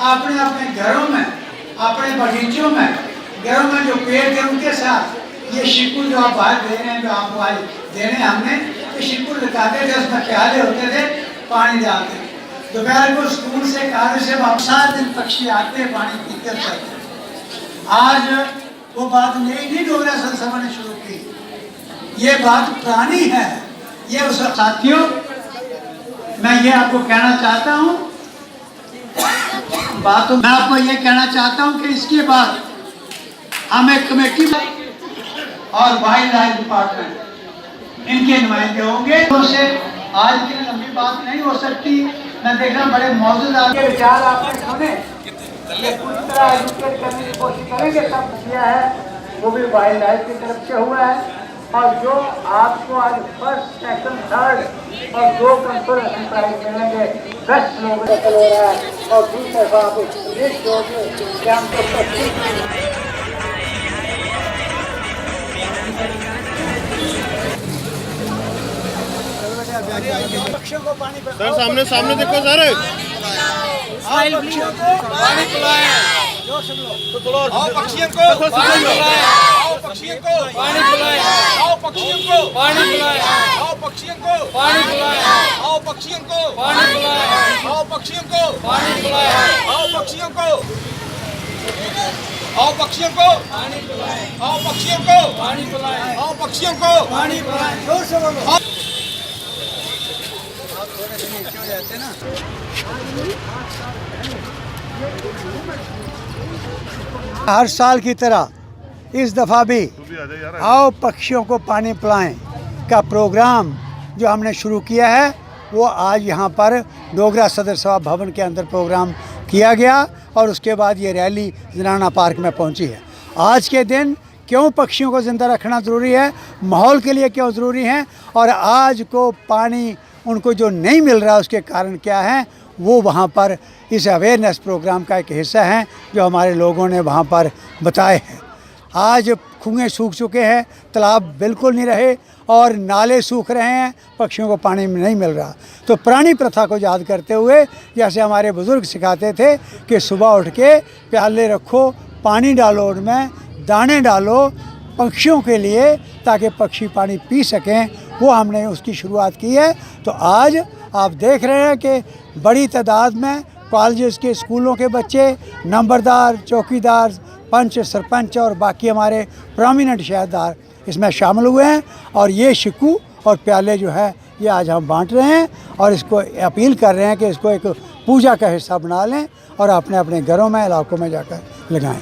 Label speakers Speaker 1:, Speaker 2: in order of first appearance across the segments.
Speaker 1: अपने अपने घरों में, अपने बगीचों में, घरों में जो पेड़ थे उनके साथ ये शिकुल जो आप बाहर दे रहे हैं, जो आपको आज देने हमने, ये शिकुल लगाते थे, उसमें प्याले होते थे, पानी डालते। दोपहर को स्कूल से कार्य से वापस 7 दिन पक्षी आते पानी पीते चलते। आज वो बात नहीं डोगरा संसभा ने शुरू की, ये बात पुरानी है। ये उस साथियों, मैं ये आपको कहना चाहता हूँ, बात मैं आपको ये कहना चाहता हूँ कि इसके बाद हम एक कमेटी और वाइल्ड लाइफ डिपार्टमेंट इनके नुमाइंदे होंगे। उनसे आज की लंबी बात नहीं हो सकती। मैं देख रहा हूँ बड़े मौजूद आपके विचार आपने सुने, पूरी तरह एजुकेट करने की कोशिश करेंगे। सब किया है वो भी वाइल्ड लाइफ की तरफ से हुआ है, और जो आपको आज फर्स्ट, सेकंड, थर्ड और 2 कंसोलेशन प्राइज मिलेंगे, 10 लोगों को हो रहा है। और दूसरी तरफ आप लिस्ट दोगे कि हमको पक्षियों को पानी
Speaker 2: सर, सामने सामने देखो सर,
Speaker 1: पक्षियों को पानी पिलाएं।
Speaker 3: आओ पक्षियों को पानी पिलाएं, आओ पक्षियों को पानी पिलाएं, आओ पक्षियों को पानी पिलाएं, आओ पक्षियों को पानी पिलाएं, आओ पक्षियों को पानी पिलाएं, आओ पक्षियों को पानी पिलाएं, आओ पक्षियों को, आओ पक्षियों को पानी पिलाएं, आओ पक्षियों को पानी पिलाएं, आओ पक्षियों को पानी पिलाएं। जोर से बोलो। थोड़े से नीचे हो जाते ना। हर साल की तरह इस दफ़ा भी आओ पक्षियों को पानी पिलाएं का प्रोग्राम जो हमने शुरू किया है, वो आज यहाँ पर डोगरा सदर सभा भवन के अंदर प्रोग्राम किया गया और उसके बाद ये रैली ज़नाना पार्क में पहुँची है। आज के दिन क्यों पक्षियों को ज़िंदा रखना ज़रूरी है, माहौल के लिए क्यों ज़रूरी है, और आज को पानी उनको जो नहीं मिल रहा उसके कारण क्या है, वो वहाँ पर इस अवेयरनेस प्रोग्राम का एक हिस्सा है जो हमारे लोगों ने वहाँ पर बताए हैं। आज कुएँ सूख चुके हैं, तालाब बिल्कुल नहीं रहे और नाले सूख रहे हैं, पक्षियों को पानी नहीं मिल रहा। तो पुरानी प्रथा को याद करते हुए, जैसे हमारे बुज़ुर्ग सिखाते थे कि सुबह उठ के प्याले रखो, पानी डालो, उनमें दाने डालो पक्षियों के लिए ताकि पक्षी पानी पी सकें, वो हमने उसकी शुरुआत की है। तो आज आप देख रहे हैं कि बड़ी तादाद में कॉलेजेस के, स्कूलों के बच्चे, नंबरदार, चौकीदार, पंच, सरपंच और बाकी हमारे प्रोमिनेंट शहरदार इसमें शामिल हुए हैं। और ये शिकू और प्याले जो है ये आज हम बांट रहे हैं और इसको अपील कर रहे हैं कि इसको एक पूजा का हिस्सा बना लें और अपने अपने घरों में, इलाकों में जाकर लगाएं।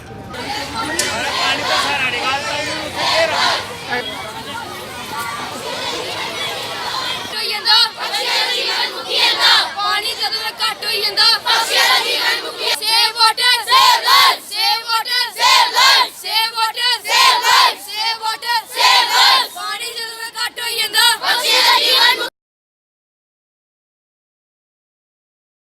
Speaker 4: पानी जदों घट हो जांदा